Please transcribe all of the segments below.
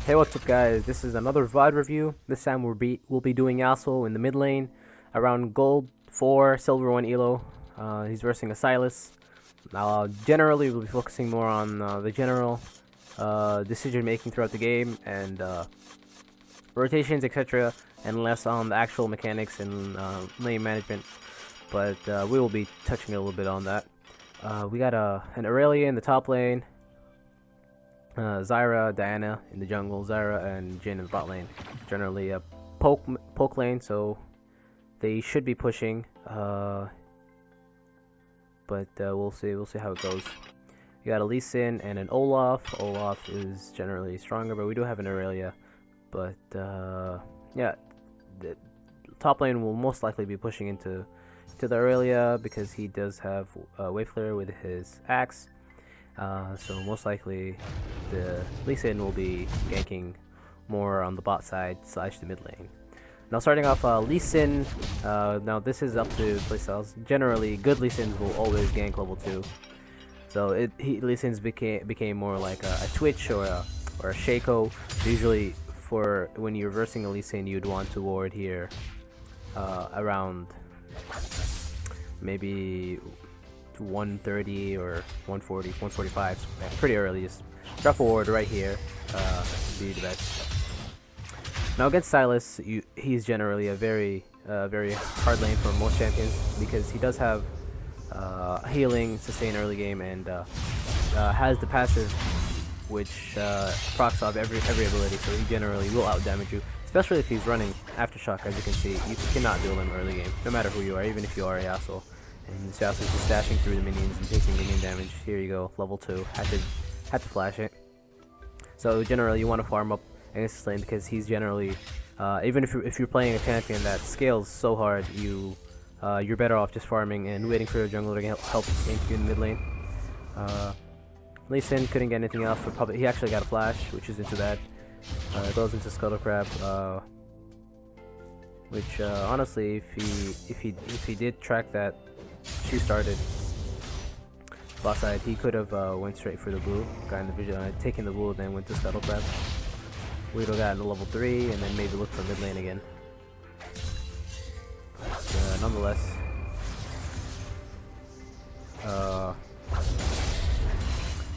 Hey, what's up guys, this is another VOD review. This time we'll be doing Yasuo in the mid lane around gold 4, silver 1 elo. He's versing a Silas. Generally we'll be focusing more on the general decision making throughout the game and rotations, etc., and less on the actual mechanics and lane management, but we will be touching a little bit on that. We got an Aurelia in the top lane, Zyra, Diana in the jungle, Zyra and Jhin in the bot lane. Generally a poke lane, so they should be pushing, but we'll see how it goes. You got a Lee Sin and an Olaf. Olaf is generally stronger, but we do have an Aurelia. But yeah, the top lane will most likely be pushing into the Aurelia because he does have Wave Clear with his axe. So most likely the Lee Sin will be ganking more on the bot side / the mid lane. Now starting off, Lee Sin, now this is up to playstyles. Generally, good Lee Sins will always gank level 2. So Lee Sins became more like a Twitch or a Shaco. Usually for when you're versing a Lee Sin, you'd want to ward here around maybe 130 or 140, 145, so pretty early. Just drop a ward right here, be the best. Now against Silas, he's generally a very hard lane for most champions because he does have healing, sustain early game, and has the passive which procs off every ability, so he generally will out damage you, especially if he's running Aftershock. As you can see, you cannot duel him early game, no matter who you are, even if you are a Yasuo. And this Yasuo is just dashing through the minions and taking minion damage. Here you go, level 2. Had to flash it. So generally, you want to farm up against this lane because he's generally, even if you're playing a champion that scales so hard, you're better off just farming and waiting for your jungler to help gank you in the mid lane. Lee Sin couldn't get anything else, but probably he actually got a flash, which is into that. It goes into Scuttle Crab, which honestly, if he did track that she started bot side, he could have went straight for the blue, got in the vision, taken the blue, then went to Scuttle Crab. We'd have gotten to level 3 and then maybe look for mid lane again. But nonetheless,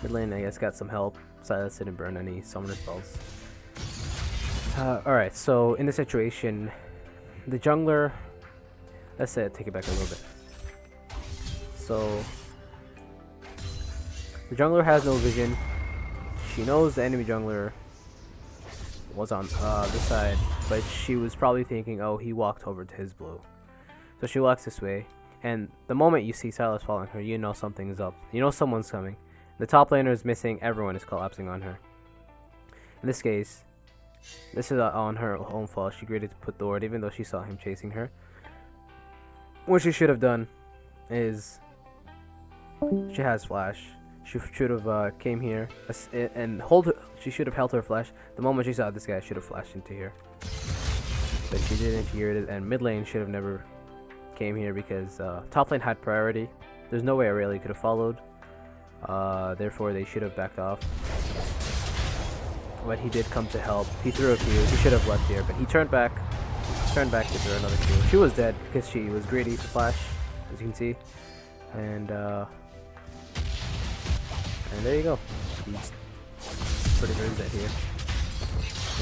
mid lane I guess got some help. Silas didn't burn any summoner spells. Alright, so in this situation, the jungler, let's take it back a little bit. So the jungler has no vision. She knows the enemy jungler was on this side, but she was probably thinking, oh, he walked over to his blue. So she walks this way, and the moment you see Silas following her, you know something's up. You know someone's coming. The top laner is missing, everyone is collapsing on her. In this case, this is on her own fault. She agreed to put the ward even though she saw him chasing her. What she should have done is, she has flash. She should have came here and she should have held her flash. The moment she saw this guy, should have flashed into here. But she didn't. She heard it, and mid lane should have never came here because top lane had priority. There's no way Aurelia could have followed. Therefore, they should have backed off. But he did come to help. He threw a Q. He should have left here, but he turned back to throw another Q. She was dead because she was greedy to flash, as you can see. And there you go. He's pretty dead here.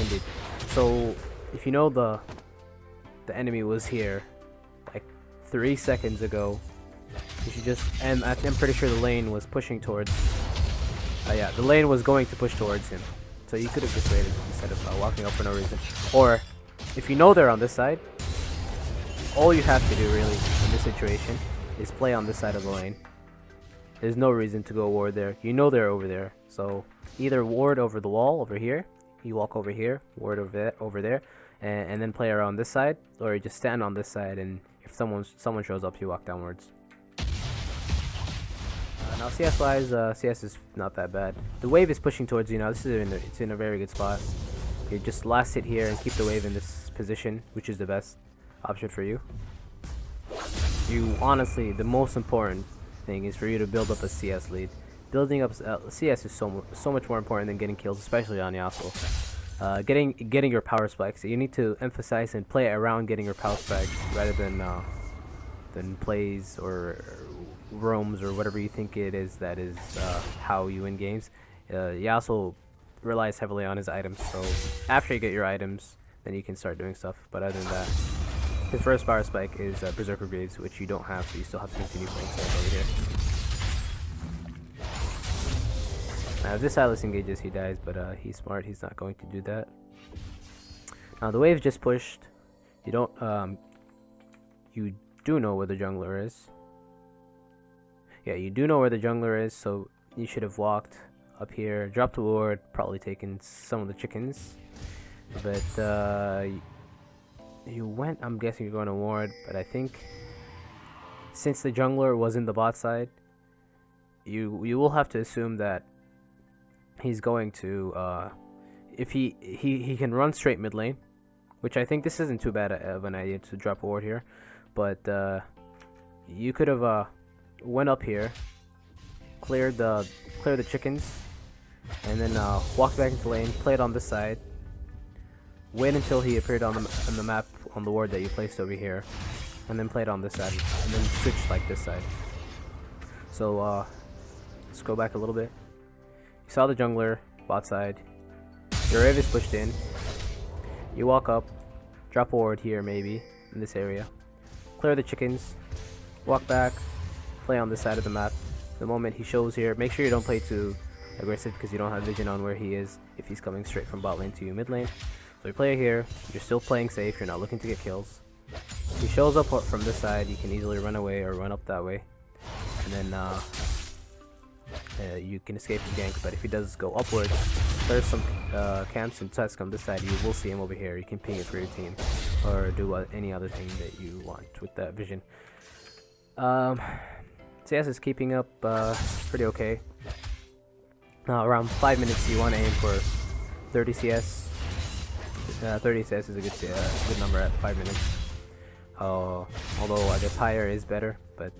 Indeed. So if you know the enemy was here like 3 seconds ago, you should just, and I'm pretty sure the lane was pushing towards, yeah, the lane was going to push towards him. So you could have just waited instead of walking up for no reason. Or if you know they're on this side, all you have to do really in this situation is play on this side of the lane. There's no reason to go ward there. You know they're over there. So either ward over the wall over here, you walk over here, ward over there, and then play around this side, or you just stand on this side, and if someone shows up, you walk downwards. Now CS wise, CS is not that bad. The wave is pushing towards you now. This is it's in a very good spot. You just last hit here and keep the wave in this position, which is the best option for you. You honestly, the most important thing is for you to build up a CS lead. Building up CS is so much more important than getting kills, especially on Yasuo. getting your power spikes. You need to emphasize and play around getting your power spikes rather than plays or roams or whatever you think it is that is how you win games. Yasuo relies heavily on his items, so after you get your items, then you can start doing stuff. But other than that, his first power spike is Berserker Greaves, which you don't have, so you still have to continue playing safe over here. Now, if this Silas engages, he dies, but he's smart. He's not going to do that. Now, the wave just pushed. You don't. You do know where the jungler is. Yeah, you do know where the jungler is, so you should have walked up here, dropped the ward, probably taken some of the chickens. But you went. I'm guessing you're going to ward, but I think since the jungler was in the bot side, you will have to assume that he's going to if he can run straight mid lane, which I think this isn't too bad of an idea to drop a ward here, but you could have went up here, cleared the chickens, and then walked back into lane, played on this side, wait until he appeared on the map on the ward that you placed over here, and then played on this side, and then switched like this side. So let's go back a little bit. You saw the jungler, bot side. Your wave is pushed in. You walk up, drop a ward here maybe, in this area. Clear the chickens, walk back, play on this side of the map. The moment he shows here, make sure you don't play too aggressive because you don't have vision on where he is if he's coming straight from bot lane to you mid lane. So you play here, you're still playing safe, you're not looking to get kills. If he shows up from this side, you can easily run away or run up that way. And then you can escape the gank, but if he does go upwards, there's some camps and tusk on this side, you will see him over here. You can ping it for your team or do any other thing that you want with that vision. CS is keeping up pretty okay. Around 5 minutes you want to aim for 30 CS. 30 CS is a good number at 5 minutes. Although I guess higher is better, but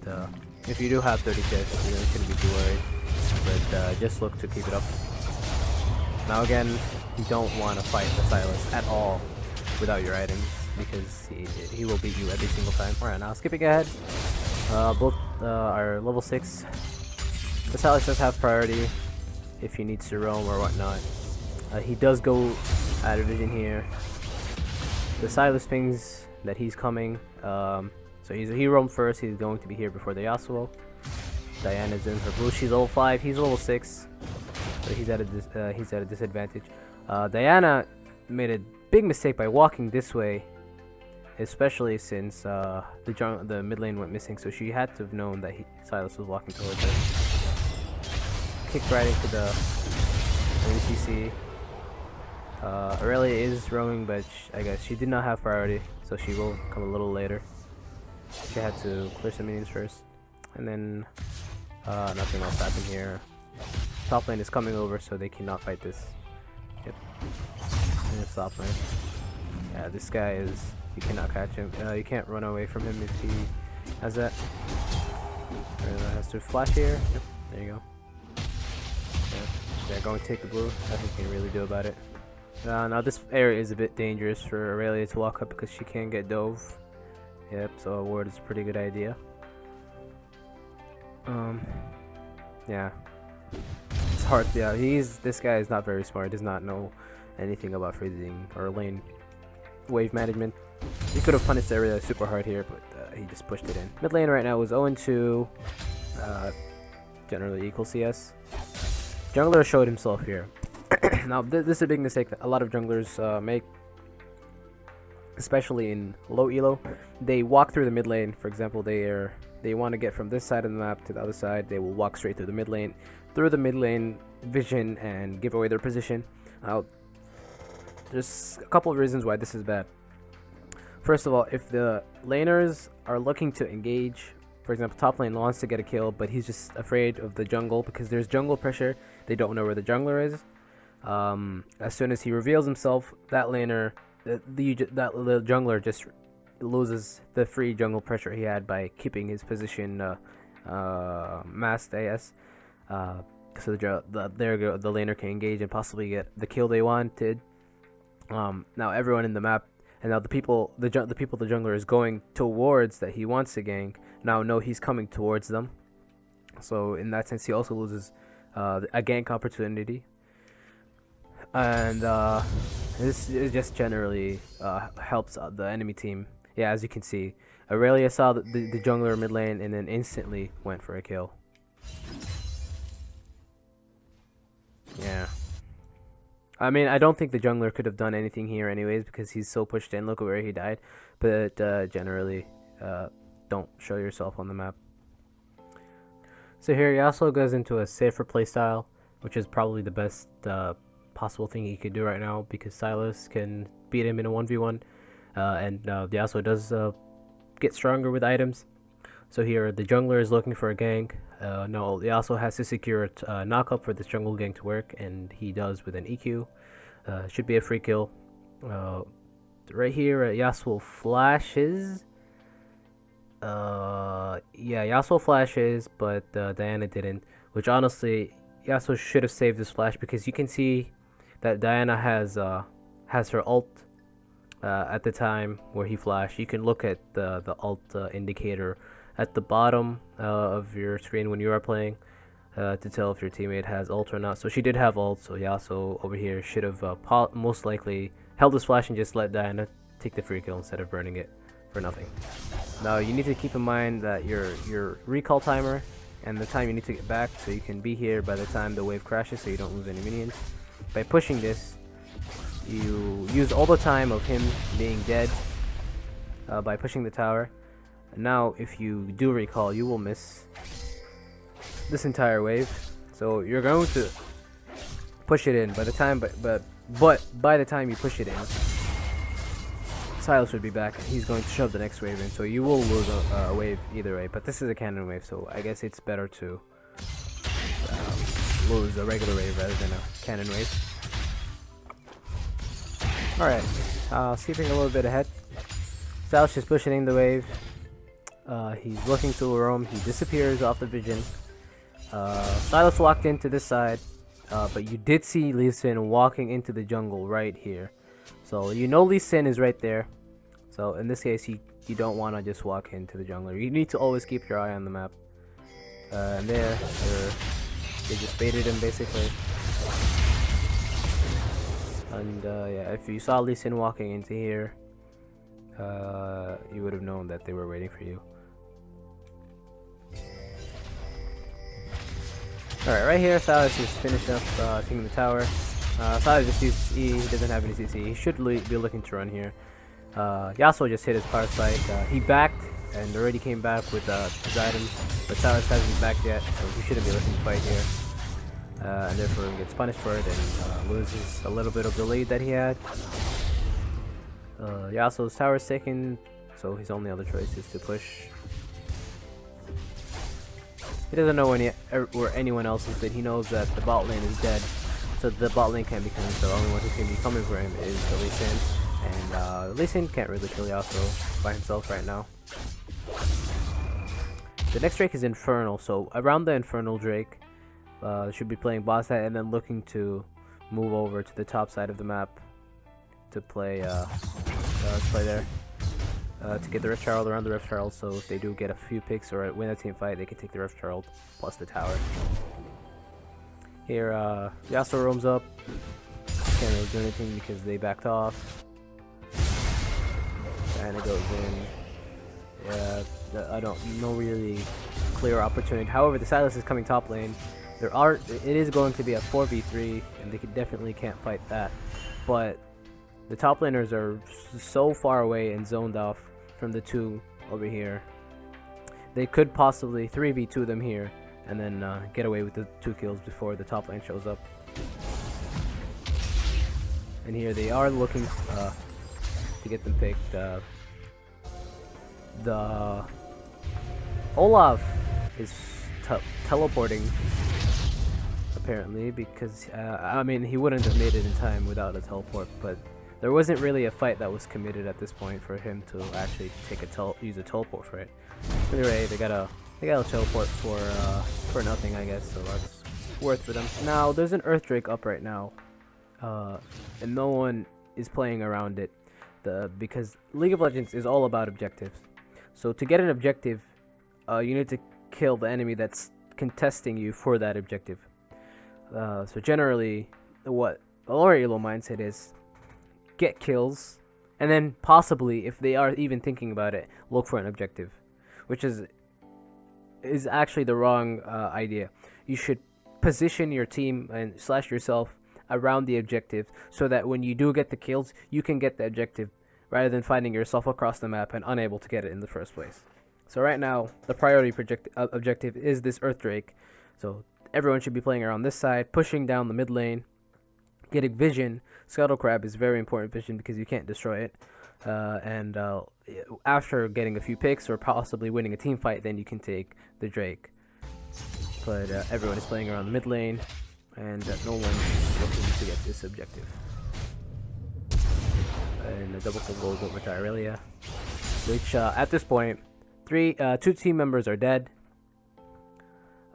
if you do have 30 CS, you shouldn't be too worried. But just look to keep it up. Now again, you don't want to fight the Silas at all without your items, because he will beat you every single time. Alright, now skipping ahead. Both are level 6. The Silas does have priority if he needs to roam or whatnot. He does go out of vision here. The Silas pings that he's coming. So he roamed first. He's going to be here before the Yasuo. Diana's in her blue. She's level 5. He's level 6. So he's at a disadvantage. Diana made a big mistake by walking this way, especially since the mid lane went missing. So she had to have known that Silas was walking towards her. Kicked right into the UCC. Aurelia is roaming, but I guess she did not have priority, so she will come a little later. She had to clear some minions first, and then nothing else happened here. Top lane is coming over, so they cannot fight this. Yep. And it's top lane. Yeah, this guy is... You cannot catch him. You can't run away from him if he has that. Has to flash here. Yep, there you go. Yeah, they're going to take the blue. Nothing you can really do about it. Now this area is a bit dangerous for Aurelia to walk up because she can get dove. Yep, so a ward is a pretty good idea. Yeah. It's hard. Yeah, this guy is not very smart. Does not know anything about freezing or lane wave management. He could have punished Aurelia super hard here, but he just pushed it in. Mid lane right now is 0-2. Generally equal CS. Jungler showed himself here. Now this is a big mistake that a lot of junglers make, especially in low elo. They walk through the mid lane. For example, they want to get from this side of the map to the other side. They will walk straight through the mid lane, vision, and give away their position. There's a couple of reasons why this is bad. First of all, if the laners are looking to engage, for example, top lane wants to get a kill, but he's just afraid of the jungle because there's jungle pressure. They don't know where the jungler is. As soon as he reveals himself, that laner, the jungler just loses the free jungle pressure he had by keeping his position masked AS. So the laner can engage and possibly get the kill they wanted. Now everyone in the map, and now the people the jungler is going towards that he wants to gank now know he's coming towards them. So in that sense, he also loses a gank opportunity, and this is just generally helps the enemy team. Yeah, as you can see, Aurelia saw the jungler mid lane and then instantly went for a kill. Yeah. I mean, I don't think the jungler could have done anything here anyways because he's so pushed in. Look at where he died. But generally, don't show yourself on the map. So here Yasuo goes into a safer playstyle, which is probably the best possible thing he could do right now because Sylas can beat him in a 1v1. And Yasuo does get stronger with items. So here the jungler is looking for a gank. No, Yasuo has to secure a knock-up for this jungle gank to work, and he does with an EQ. Should be a free kill. Right here, Yasuo flashes. Yeah, Yasuo flashes, but Diana didn't. Which honestly, Yasuo should have saved this flash because you can see that Diana has her ult at the time where he flashed. You can look at the ult indicator at the bottom of your screen when you are playing to tell if your teammate has ult or not. So she did have ult, so Yasuo over here should have most likely held his flash and just let Diana take the free kill instead of burning it for nothing. Now you need to keep in mind that your recall timer and the time you need to get back, so you can be here by the time the wave crashes so you don't lose any minions. By pushing this, you use all the time of him being dead by pushing the tower. Now if you do recall, you will miss this entire wave, so you're going to push it in by the time but by the time you push it in, Sylas would be back and he's going to shove the next wave in, so you will lose a wave either way. But this is a cannon wave, so I guess it's better to lose a regular wave rather than a cannon wave. Alright, skipping a little bit ahead, Sylas is pushing in the wave. He's looking to roam, he disappears off the vision. Sylas walked into this side, but you did see Lee Sin walking into the jungle right here. So you know Lee Sin is right there. So in this case, you don't want to just walk into the jungler. You need to always keep your eye on the map. And they just baited him basically. And yeah, if you saw Lee Sin walking into here, you would have known that they were waiting for you. Alright, right here, Sylas is finished up taking the tower. Sylas just used E, he doesn't have any CC. He should be looking to run here. Yasuo just hit his power spike. He backed and already came back with his items, but Sylas hasn't backed yet, so he shouldn't be looking to fight here. And therefore he gets punished for it and loses a little bit of the lead that he had. Yasuo's tower is taken, so his only other choice is to push. He doesn't know where anyone else is, but he knows that the bot lane is dead, so the bot lane can't be coming, so the only one who can be coming for him is the Lee Sin, and Lee Sin can't really kill Yasuo by himself right now. The next Drake is Infernal, so around the Infernal Drake, should be playing boss side and then looking to move over to the top side of the map to play there. To get the Rift Herald around the Rift Herald, so if they do get a few picks or win a team fight, they can take the Rift Herald plus the tower. Here, Yasuo roams up. Can't really do anything because they backed off. And it goes in. Yeah, I don't know really clear opportunity. However, the Sylas is coming top lane. It is going to be a 4v3, and they definitely can't fight that. But the top laners are so far away and zoned off from the two over here. They could possibly 3v2 them here and then get away with the 2 kills before the top lane shows up. And here they are looking to get them picked. The Olaf is teleporting apparently because I mean, he wouldn't have made it in time without a teleport, but there wasn't really a fight that was committed at this point for him to actually use a teleport for it. Anyway, they got a teleport for nothing, I guess, so that's worth for them. Now there's an Earth Drake up right now, and no one is playing around it, because League of Legends is all about objectives. So to get an objective, you need to kill the enemy that's contesting you for that objective. So generally, what the lower elo mindset is, get kills, and then possibly, if they are even thinking about it, look for an objective, which is actually the wrong idea. You should position your team and / yourself around the objective, so that when you do get the kills, you can get the objective, rather than finding yourself across the map and unable to get it in the first place. So right now, the priority objective is this Earth Drake. So everyone should be playing around this side, pushing down the mid lane, getting vision. Scuttle Crab is very important vision because you can't destroy it. And after getting a few picks or possibly winning a team fight, then you can take the Drake. But everyone is playing around the mid lane, and no one is looking to get this objective. And a double kill goes over to Irelia, which at this point, two team members are dead.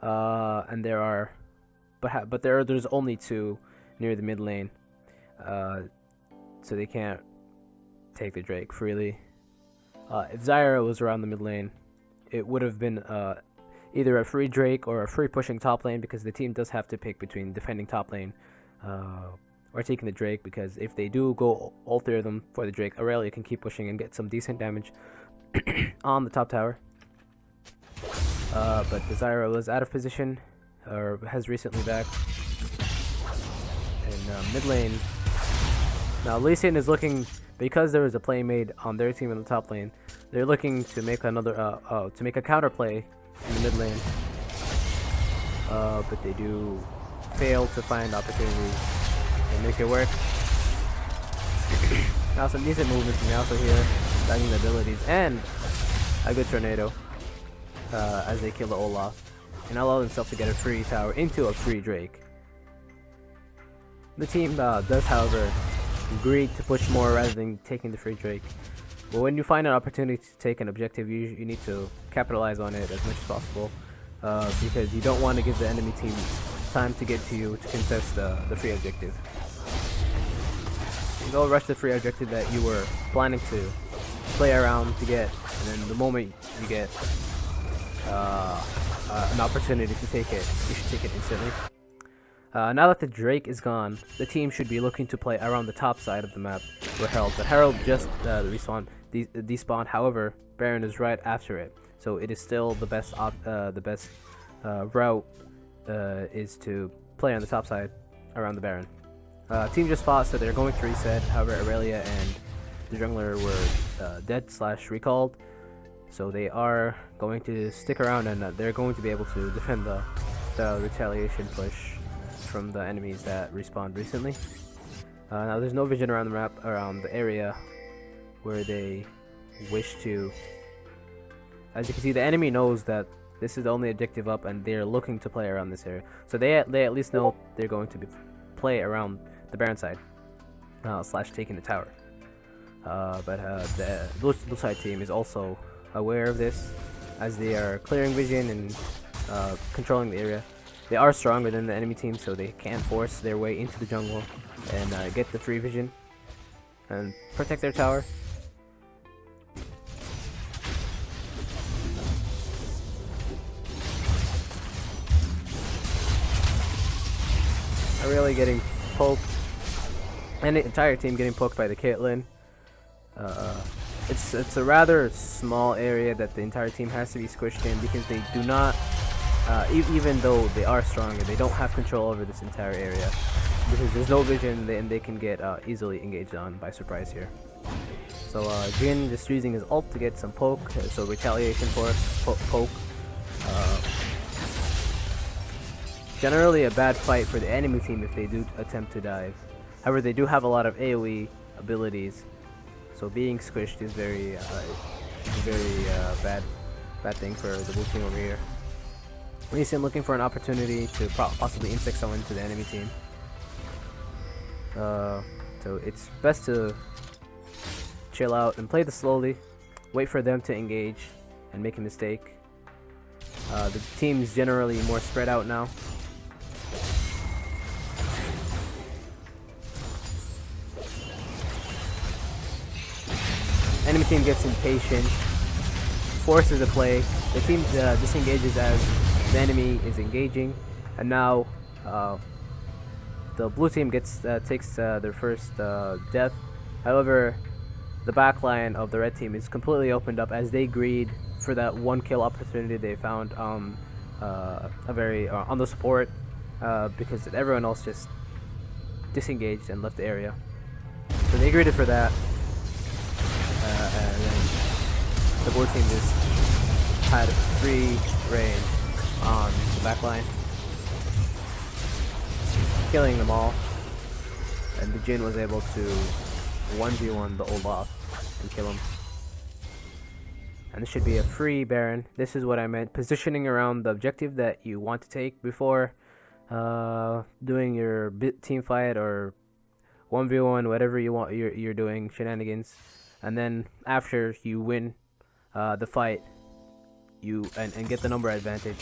And there's only 2 near the mid lane, so they can't take the Drake freely. If Zyra was around the mid lane, it would have been either a free Drake or a free pushing top lane, because the team does have to pick between defending top lane or taking the Drake, because if they do go all 3 of them for the Drake, Aurelia can keep pushing and get some decent damage on the top tower. But the Zyra was out of position, or has recently back. In mid lane, now Lee Sin is looking, because there was a play made on their team in the top lane, they're looking to make another to make a counter play in the mid lane. But they do fail to find opportunities and make it work. Now some decent movements from Yasuo here, stacking the abilities, and a good tornado as they kill the Olaf and allow themselves to get a free tower into a free Drake. The team does, however, agree to push more rather than taking the free Drake. But when you find an opportunity to take an objective, you need to capitalize on it as much as possible, because you don't want to give the enemy team time to get to you to contest the free objective. You go rush the free objective that you were planning to play around to get, and then the moment you get an opportunity to take it, you should take it instantly. Now that the Drake is gone, the team should be looking to play around the top side of the map where Herald, but Herald just despawned. However, Baron is right after it, so it is still the best route is to play on the top side around the Baron. Team just fought, so they're going to reset. However, Aurelia and the jungler were dead/recalled, so they are going to stick around, and they're going to be able to defend the retaliation push from the enemies that respawned recently. Now there's no vision around the map, around the area where they wish to. As you can see, the enemy knows that this is the only objective up, and they're looking to play around this area. So they at least know they're going to play around the Baron side, / taking the tower. But the blue side team is also aware of this, as they are clearing vision and controlling the area. They are stronger than the enemy team, so they can force their way into the jungle and get the free vision and protect their tower. Are really getting poked, and the entire team getting poked by the Caitlyn. It's a rather small area that the entire team has to be squished in, because they do not, even though they are stronger, they don't have control over this entire area, because there's no vision and they can get easily engaged on by surprise here. So Jin just using his ult to get some poke, so retaliation for poke. Generally a bad fight for the enemy team if they do attempt to dive. However, they do have a lot of AoE abilities, so being squished is very bad thing for the blue team over here. Lee Sin looking for an opportunity to possibly insect someone to the enemy team. So it's best to chill out and play this slowly, wait for them to engage and make a mistake. The team's generally more spread out now. enemy team gets impatient, forces a play. The team disengages as the enemy is engaging, and now the blue team takes their first death. However, the backline of the red team is completely opened up as they greed for that one kill opportunity they found on the support, because everyone else just disengaged and left the area. So they greeted for that, and then the blue team just had free reign on the backline, killing them all, and the Jin was able to 1v1 the Olaf and kill him. And this should be a free Baron. This is what I meant, positioning around the objective that you want to take before doing your team fight or 1v1, whatever you want. You're doing shenanigans, and then after you win the fight, and get the number advantage,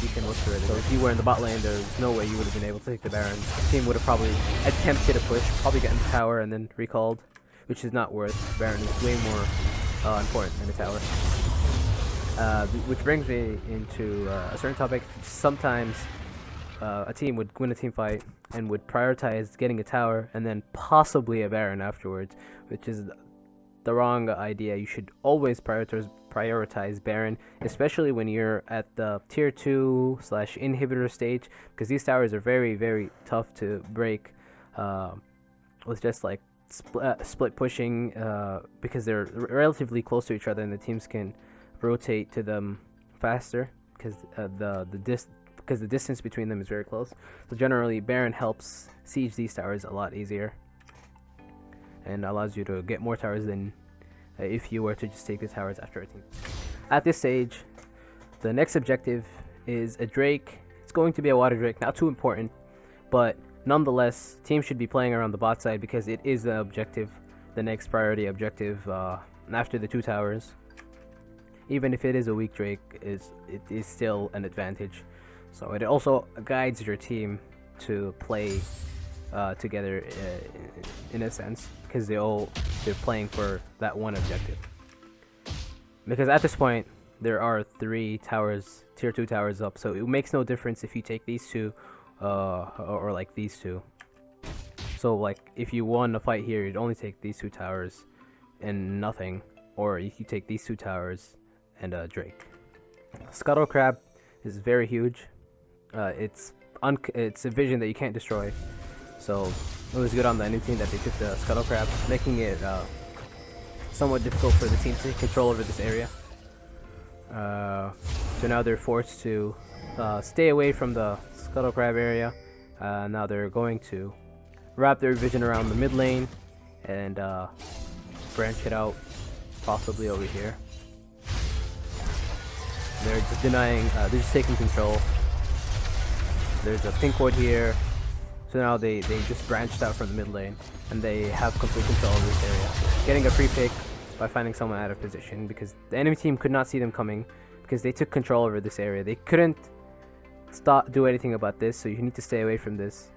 you can look for it. So if you were in the bot lane, there's no way you would have been able to take the Baron. The team would have probably attempted a push, probably gotten the tower and then recalled, which is not worth. Baron is way more important than a tower. Which brings me into a certain topic. Sometimes a team would win a team fight and would prioritize getting a tower and then possibly a Baron afterwards, which is the wrong idea. You should always prioritize Baron, especially when you're at the tier 2 / inhibitor stage, because these towers are very, very tough to break with just like split pushing, because they're relatively close to each other and the teams can rotate to them faster because the distance between them is very close. So generally Baron helps siege these towers a lot easier and allows you to get more towers than if you were to just take the towers after a team. At this stage, the next objective is a Drake. It's going to be a water Drake, not too important, but nonetheless, teams should be playing around the bot side because it is the objective, the next priority objective after the 2 towers. Even if it is a weak Drake, it is still an advantage. So it also guides your team to play together in a sense, because they're playing for that one objective. Because at this point there are 3 towers, tier 2 towers up, so it makes no difference if you take these 2 or like these 2. So like if you won a fight here, you'd only take these 2 towers and nothing, or if you take these 2 towers and a Drake. Scuttle Crab is very huge. It's a vision that you can't destroy. So it was good on the enemy team that they took the Scuttle Crab, making it somewhat difficult for the team to take control over this area. So now they're forced to stay away from the Scuttle Crab area. Now they're going to wrap their vision around the mid lane and branch it out, possibly over here. They're just denying, they're just taking control. There's a pink ward here. So now they just branched out from the mid lane and they have complete control of this area, getting a free pick by finding someone out of position because the enemy team could not see them coming because they took control over this area. They couldn't do anything about this, so you need to stay away from this.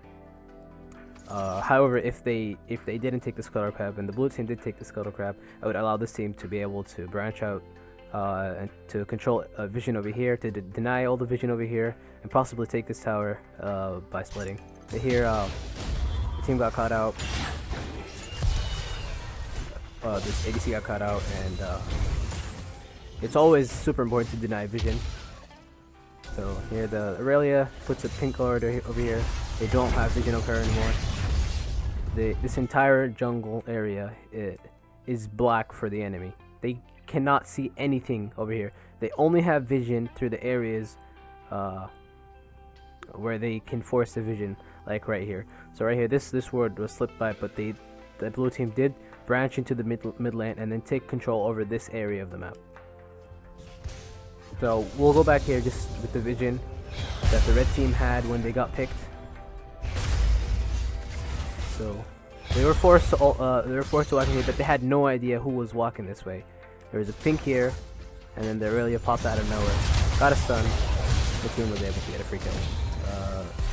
However, if they didn't take the Scuttle Crab and the blue team did take the Scuttle Crab, I would allow this team to be able to branch out and to control vision over here, to deny all the vision over here, and possibly take this tower by splitting. But here, the team got caught out. This ADC got caught out, and it's always super important to deny vision. So here the Aurelia puts a pink ward over here. They don't have vision of her anymore. This entire jungle area is black for the enemy. They cannot see anything over here. They only have vision through the areas where they can force the vision, like right here. So right here, this ward was slipped by, but the blue team did branch into the mid lane and then take control over this area of the map. So we'll go back here just with the vision that the red team had when they got picked. So they were forced to walk in here, but they had no idea who was walking this way. There was a pink here, and then the Aurelia popped out of nowhere, got a stun. The team was able to get a free kill.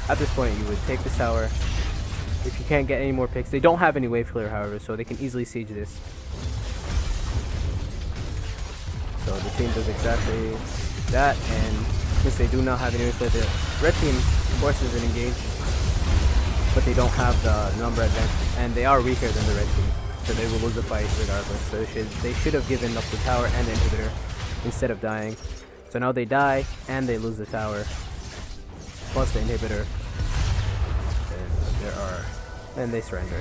At this point, you would take this tower. If you can't get any more picks, they don't have any wave clear, however, so they can easily siege this. So the team does exactly that, and since they do not have any play, the red team forces an engage, but they don't have the number advantage, and they are weaker than the red team, so they will lose the fight regardless. So they should have given up the tower and the inhibitor instead of dying. So now they die and they lose the tower plus the inhibitor, and they surrender.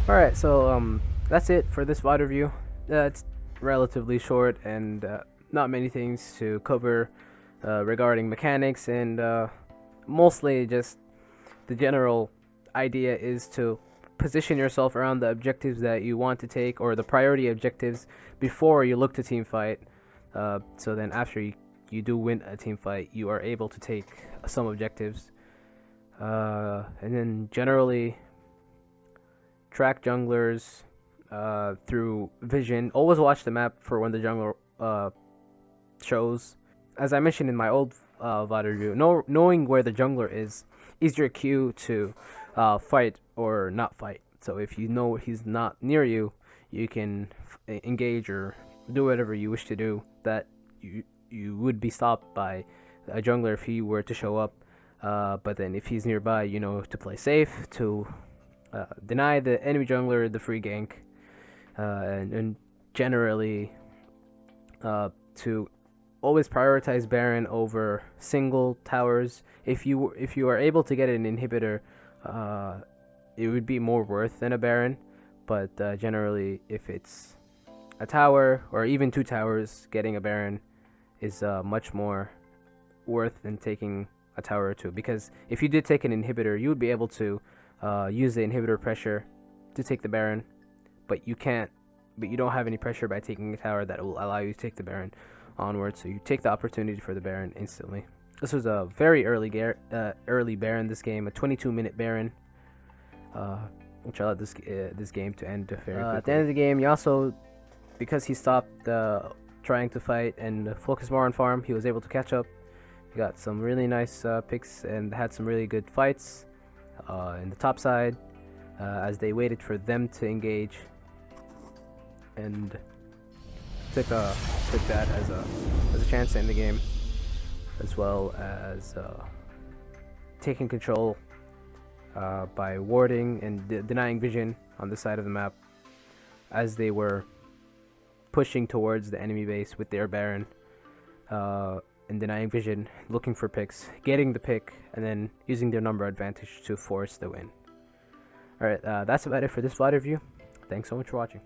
Alright, so that's it for this VOD review. It's relatively short and not many things to cover regarding mechanics, and mostly just the general idea is to position yourself around the objectives that you want to take, or the priority objectives, before you look to team fight. So then after you do win a team fight, you are able to take some objectives. And then generally track junglers through vision. Always watch the map for when the jungler shows. As I mentioned in my old VOD review, knowing where the jungler is your cue to fight or not fight. So if you know he's not near you, you can engage or do whatever you wish to do. That you would be stopped by a jungler if he were to show up. But then if he's nearby, you know to play safe, to deny the enemy jungler the free gank, and generally to always prioritize Baron over single towers. If you are able to get an inhibitor, it would be more worth than a Baron, but generally if it's a tower or even 2 towers, getting a Baron is much more worth than taking a tower or 2, because if you did take an inhibitor, you would be able to use the inhibitor pressure to take the Baron, but you don't have any pressure by taking a tower that will allow you to take the Baron onwards, so you take the opportunity for the Baron instantly. This was a very early Baron this game, a 22-minute Baron, which allowed this game to end very quickly. At the end of the game, he also, because he stopped trying to fight and focused more on farm, he was able to catch up. He got some really nice picks and had some really good fights in the top side as they waited for them to engage, and took that as a chance to end the game, as well as taking control by warding and denying vision on the side of the map as they were pushing towards the enemy base with their Baron, and denying vision, looking for picks, getting the pick, and then using their number advantage to force the win. Alright, that's about it for this VOD review. Thanks so much for watching.